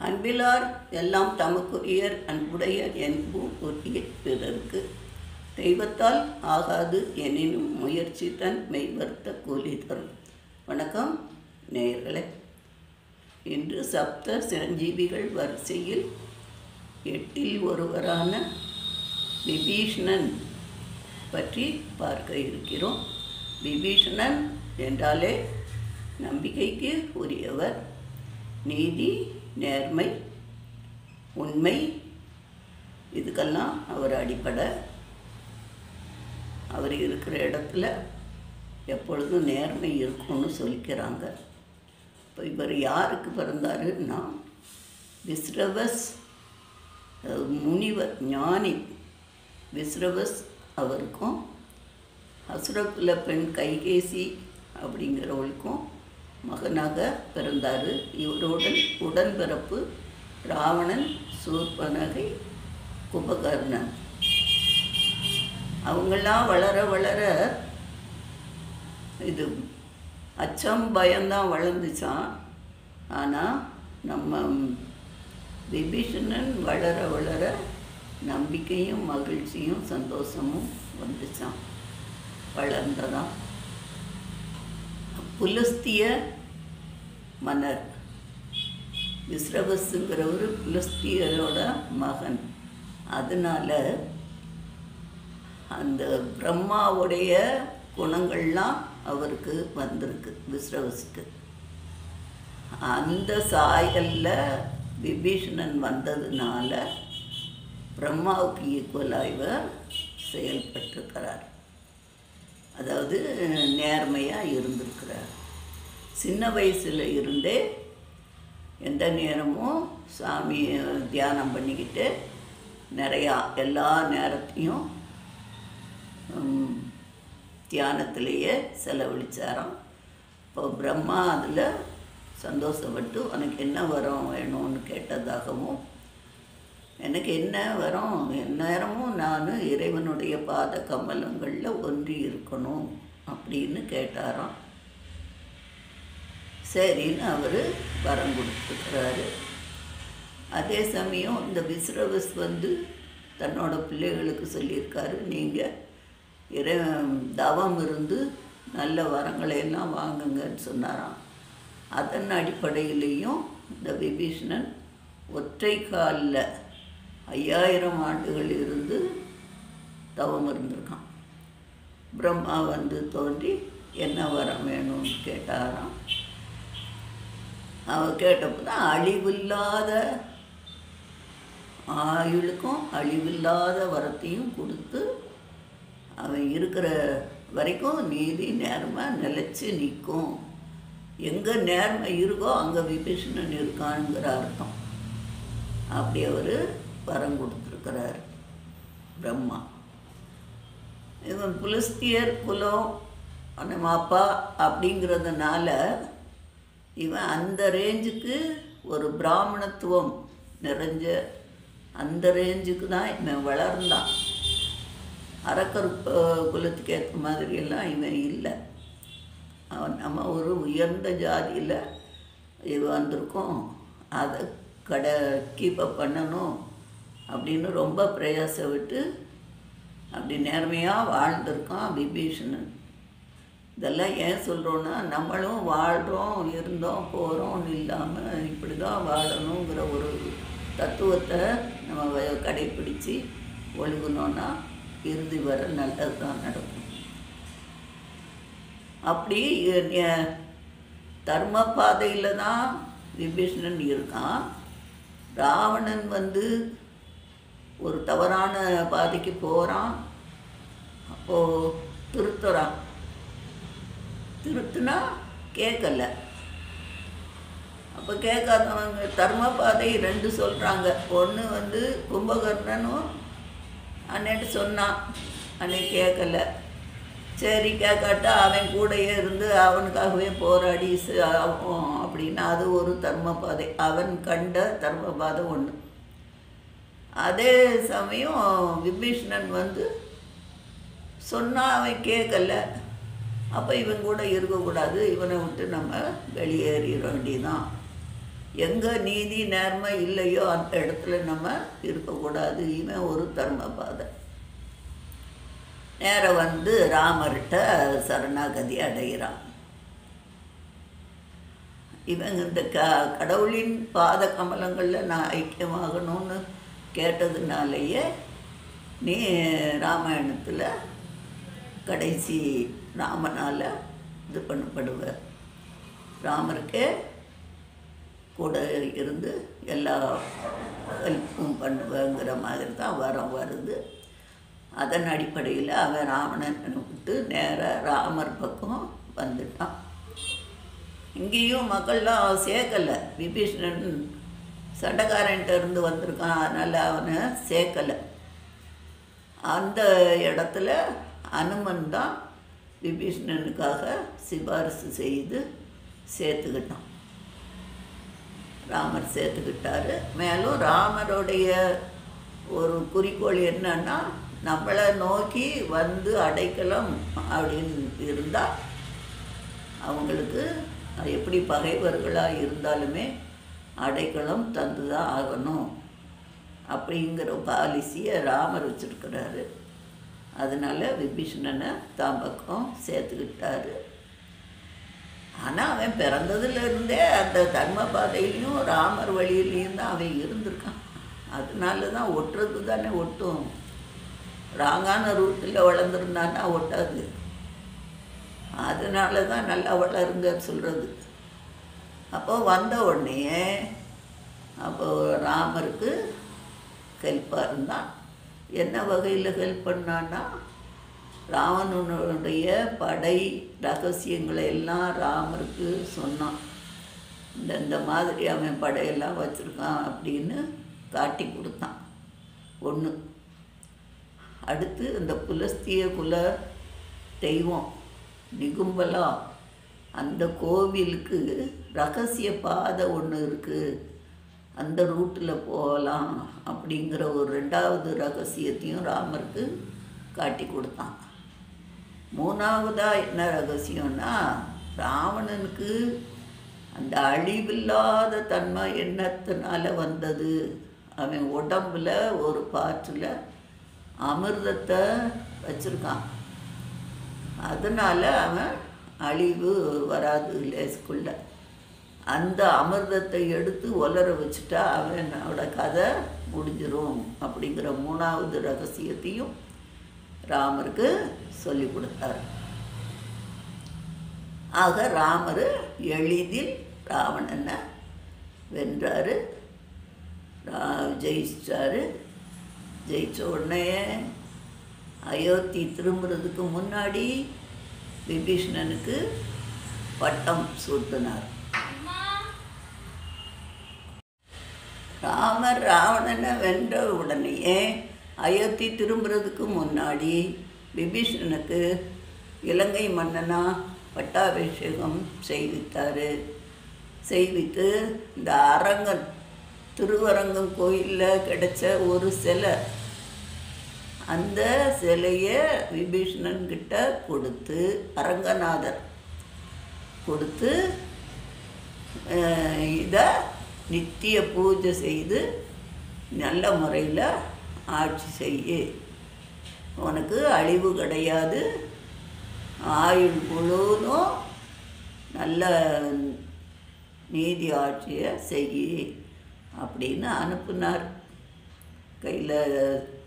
அன்பிலார் எல்லாம் தமக்குரியர் அன்புடைய என்பும் உரிய பிறர்க்கு தெய்வத்தால் ஆகாது எனினும் முயற்சி தன் மெய்வர்த்த கூலி தரும். வணக்கம் நேயர்களே. இன்று சப்த சிரஞ்சீவிகள் வரிசையில் 8இல் ஒருவரான விபீஷணன் பற்றி பார்க்க இருக்கிறோம். விபீஷணன் என்றாலே நம்பிக்கைக்கு உரியவர், நீதி, நேர்மை, உண்மை, இதுக்கெல்லாம் அவர் அடிப்படை. அவர் இருக்கிற இடத்துல எப்பொழுதும் நேர்மை இருக்கும்னு சொல்லிக்கிறாங்க. இப்போ இவர் யாருக்கு பிறந்தாருன்னா, விஸ்ரவஸ் முனிவர், ஞானி விஸ்ரவஸ் அவருக்கும் அசுரகுல பெண் கைகேசி அப்படிங்கிறவளுக்கும் மகனாக பிறந்தார். இவருடன் உடன்பிறப்பு ராவணன், சூர்பனகை, கும்பகர்ணன். அவங்களாம் வளர வளர இது அச்சம் பயம்தான் வளர்ந்துச்சான். ஆனால் நம்ம விபீஷணன் வளர வளர நம்பிக்கையும் மகிழ்ச்சியும் சந்தோஷமும் வந்துச்சான், வளர்ந்ததான். புலஸ்திய மன்னர் விஸ்ரவஸுங்கிறவர் புலஸ்தியரோட மகன். அதனால அந்த பிரம்மாவுடைய குணங்கள்லாம் அவருக்கு வந்திருக்கு, விஸ்ரவஸுக்கு. அந்த சாயலில் விபீஷணன் வந்ததுனால பிரம்மாவுக்கு ஈக்குவலாக இவர் செயல்பட்டிருக்கிறார். அதாவது நேர்மையாக இருந்திருக்கிறார். சின்ன வயசில் இருந்தே எந்த நேரமும் சாமியை தியானம் பண்ணிக்கிட்டு நிறையா எல்லா நேரத்தையும் தியானத்திலேயே செலவழித்தாராம். இப்போ பிரம்மா அதில் சந்தோஷப்பட்டு உனக்கு என்ன வரம் வேணும்னு கேட்டதாகவும், எனக்கு என்ன வரும், எந்நேரமும் நான் இறைவனுடைய பாத கமலங்களில் ஒன்றி இருக்கணும் அப்படின்னு கேட்டாராம். சரின்னு அவர் வரம் கொடுத்துருக்கிறாரு. அதே சமயம் இந்த விஸ்ரவஸ் தன்னோட பிள்ளைகளுக்கு சொல்லியிருக்காரு, நீங்கள் தவம் இருந்து நல்ல வரங்களை எல்லாம் வாங்குங்கன்னு சொன்னாராம். அதன் அடிப்படையிலையும் இந்த விபீஷணன் ஒற்றை காலில் 5000 ஆண்டுகள் இருந்து தவம் இருந்திருக்கான். பிரம்மா தோன்றி என்ன வரம் வேணும்னு கேட்டாராம். அவன் கேட்டப்போ தான் அழிவில்லாத ஆயுளுக்கும் அழிவில்லாத வரத்தையும் கொடுத்து அவன் இருக்கிற வரைக்கும் நீதி நேர்மை நிலைச்சி நிற்கும். எங்கே நேர்மை இருக்கோ அங்கே விபீஷணன் இருக்கானுங்கிற அர்த்தம். அப்படி அவர் வரம் கொடுத்துருக்கிறார் பிரம்மா. இவன் புலஸ்தியர் குலம் நம்ம அப்பா அப்படிங்கிறதுனால இவன் அந்த ரேஞ்சுக்கு ஒரு பிராமணத்துவம் நிறைஞ்ச அந்த ரேஞ்சுக்கு தான் இவன் வளர்ந்தான். அரக்கர் குலத்துக்கு ஏற்ற மாதிரியெல்லாம் இவன் இல்லை. அவன் நம்ம ஒரு உயர்ந்த ஜாதியில் இவன் வந்திருக்கோம், அதை கீப்பப் பண்ணணும் அப்படின்னு ரொம்ப பிரயாசப்பட்டு அப்படி நேர்மையாக வாழ்ந்திருக்கான் விபீஷணன். இதெல்லாம் ஏன் சொல்கிறோன்னா, நம்மளும் வாழ்கிறோம், இருந்தோம், போகிறோம்னு இல்லாமல் இப்படி தான் வாழணுங்கிற ஒரு தத்துவத்தை நம்ம கடைப்பிடித்து ஒழுகணுன்னா இறுதி வர நல்லது தான் நடக்கும். அப்படி தர்ம பாதையில் தான் விபீஷணன் இருக்கான். ராவணன் ஒரு தவறான பாதைக்கு போகிறான். அப்போது திருத்துறான். திருத்துனா கேட்கல. அப்போ கேட்காதவங்க தர்ம பாதை 2 சொல்கிறாங்க. ஒன்று கும்பகர்ணனும் அன்னைட்டு சொன்னான், அன்னைக்கு கேட்கல. சரி கேட்காட்டா அவன் கூடையே இருந்து அவனுக்காகவே போராடி அப்படின்னா அது ஒரு தர்ம பாதை. அவன் கண்ட தர்ம பாதை ஒன்று. அதே சமயம் விபீஷணன் சொன்னால் அவன் கேட்கல. அப்போ இவன் கூட இருக்கக்கூடாது, இவனை விட்டு நம்ம வெளியேறிட வேண்டியதான் எங்கே நீதி நேர்மை இல்லையோ அந்த இடத்துல நம்ம இருக்கக்கூடாது. இவன் ஒரு தர்மபாதை. நேரம் வந்து ராமர்கிட்ட சரணாகதி அடைகிறான். இவங்க இந்த கடவுளின் பாத கமலங்களில் நான் ஐக்கியமாகணும்னு கேட்டதுனாலேயே நீ ராமாயணத்தில் கடைசி ராமனால் இது பண்ணப்படுவ, ராமருக்கே கூட இருந்து எல்லா ஹெல்ப்பும் பண்ணுவேங்கிற மாதிரி தான் வரம் வருது. அதன் அடிப்படையில் அவன் ராவணனை விட்டு நேராக ராமர் பக்கம் வந்துட்டான். இங்கேயும் மக்கள்லாம் சேர்க்கலை. விபீஷணன் சண்டைக்காரன்ட்ட இருந்து வந்திருக்கான், அதனால் அவனை சேர்க்கலை. அந்த இடத்துல அனுமன் தான் விபீஷணனுக்காக சிபாரிசு செய்து சேர்த்துக்கிட்டான். ராமர் சேர்த்துக்கிட்டாரு. மேலும் ராமருடைய ஒரு குறிக்கோள் என்னன்னா, நம்மளை நோக்கி வந்து அடைக்கலம் அப்படின்னு இருந்தால் அவங்களுக்கு எப்படி பகைவர்களாக இருந்தாலுமே அடைக்கலம் தந்து தான் ஆகணும் அப்படிங்கிற பாலிசியை ராமர் வச்சுருக்கிறாரு. அதனால் விபீஷணனை தான் பக்கம் சேர்த்துக்கிட்டாரு. ஆனால் அவன் பிறந்ததுலேருந்தே அந்த தர்ம பாதையிலையும் ராமர் வழியிலையும் தான் அவன் இருந்திருக்கான். அதனால தான் ஒட்டுறது தானே ஒட்டும். ராங்கான ரூட்டில் வளர்ந்துருந்தான்னா ஒட்டாது. அதனால தான் நல்லா வளருங்க சொல்கிறது. அப்போ வந்த உடனே அப்போ ராமருக்கு ஹெல்ப்பாக இருந்தான். என்ன வகையில் ஹெல்ப் பண்ணான்னா, ராவணனுடைய படை ரகசியங்களை எல்லாம் ராமருக்கு சொன்னான். இந்த மாதிரி அவன் படையெல்லாம் வச்சுருக்கான் அப்படின்னு காட்டி கொடுத்தான். ஒன்று. அடுத்து இந்த புலஸ்திய குல தெய்வம் நிகும்பலா அந்த கோவிலுக்கு ரகசிய பாதை ஒன்று இருக்குது, அந்த ரூட்டில் போகலாம் அப்படிங்கிற ஒரு ரெண்டாவது ரகசியத்தையும் ராமருக்கு காட்டி கொடுத்தான். மூணாவதாக என்ன ரகசியம்னா, ராவணனுக்கு அந்த அழிவில்லாத தன்மை எண்ணத்தினால வந்தது. அவன் உடம்புல ஒரு பாற்றில் அமிர்தத்தை வச்சுருக்கான். அதனால் அவன் அழிவு வராது லேஸ்குள்ள. அந்த அமிர்தத்தை எடுத்து உலர வச்சுட்டா அவனோட கதை முடிஞ்சிரும் அப்படிங்கிற மூணாவது ரகசியத்தையும் ராமருக்கு சொல்லி கொடுத்தார். ஆக ராமர் எளிதில் ராவணனை வென்றார், ஜெயிச்சார். ஜெயிச்ச உடனே அயோத்தி திரும்புறதுக்கு முன்னாடி விபீஷணனுக்கு பட்டம் சூட்டினார். ராமர் ராவணனை வென்ற உடனேயே அயோத்தி திரும்புறதுக்கு முன்னாடி விபீஷணனுக்கு இலங்கை மன்னனா பட்டாபிஷேகம் செய்வித்தார். செய்வித்து இந்த அரங்கன் திருவரங்கம் கோயிலில் கிடைச்ச ஒரு சிலை, அந்த சிலையை விபீஷணன்கிட்ட கொடுத்து அரங்கநாதர் கொடுத்து இதை நித்திய பூஜை செய்து நல்ல முறையில் ஆட்சி செய்ய, உனக்கு அழிவு கிடையாது, ஆயுள் முழுவதும் நல்ல நீதி ஆட்சியை செய்ய அப்படின்னு அனுப்புனார். கையில்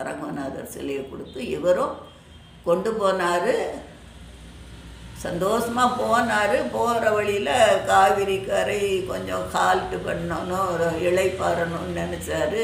அரங்கநாதர் சிலையை கொடுத்து இவரும் கொண்டு போனார். சந்தோஷமாக போனார். போகிற வழியில் காவிரி கரை கொஞ்சம் கால்ட்டு பண்ணணும், இளைப்பாறணும்னு நினச்சாரு.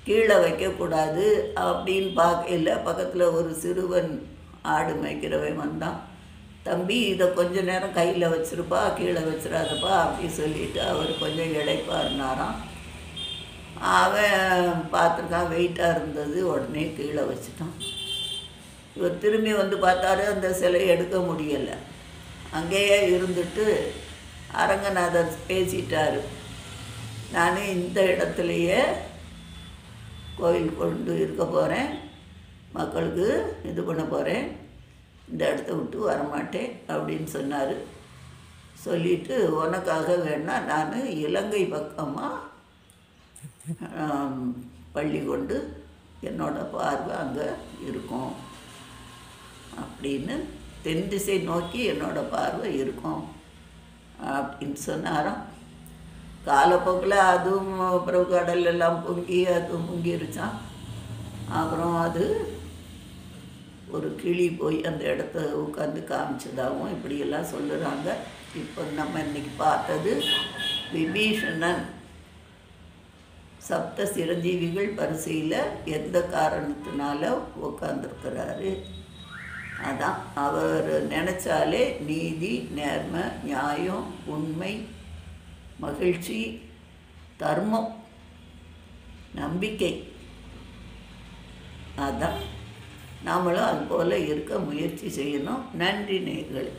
கீழே வைக்கக்கூடாது அப்படின்னு பார்க்கையில் பக்கத்தில் ஒரு சிறுவன் ஆடு மேய்க்கிறவன் வந்தான். தம்பி, இதை கொஞ்ச நேரம் கையில் வச்சுருப்பா, கீழே வச்சிடாதப்பா அப்படி சொல்லிவிட்டு அவர் கொஞ்சம் இளைப்பாறினாராம். அவன் பார்த்துருக்கான், வெயிட்டாக இருந்தது, உடனே கீழே வச்சுட்டான். இவர் திரும்பி வந்து பார்த்தாரு, அந்த சிலையை எடுக்க முடியலை. அங்கேயே இருந்துட்டு அரங்கநாதர் பேசிட்டார், நான் இந்த இடத்துலையே கோயில் கொண்டு இருக்க போகிறேன், மக்களுக்கு இது பண்ண போகிறேன், இந்த இடத்த விட்டு வரமாட்டேன் அப்படின்னு சொன்னார். சொல்லிட்டு உனக்காக வேணா நான் இலங்கை பக்கமாக பள்ளி கொண்டு என்னோடய பார்வை அங்கே இருக்கும் அப்படின்னு, தென் திசை நோக்கி என்னோடய பார்வை இருக்கும் அப்படின்னு சொன்னாராம். காலப்போக்கில் அதுவும் அப்புறம் கடல் எல்லாம் பொங்கி அதுவும் பொங்கிருச்சான். அப்புறம் அது ஒரு கிளி போய் அந்த இடத்த உட்காந்து காமிச்சதாகவும் இப்படியெல்லாம் சொல்லுறாங்க. இப்போ நம்ம இன்னைக்கு பார்த்தது விபீஷணன் சப்த சிரஞ்சீவிகள் வரிசையில் எந்த காரணத்தினால உட்காந்துருக்கிறாரு. அதான் அவர் நினச்சாலே நீதி, நேர்மை, நியாயம், உண்மை, மகிழ்ச்சி, தர்மம், நம்பிக்கை, அதான் நாமளும் அதுபோல் இருக்க முயற்சி செய்யணும். நன்றி நேயர்களே.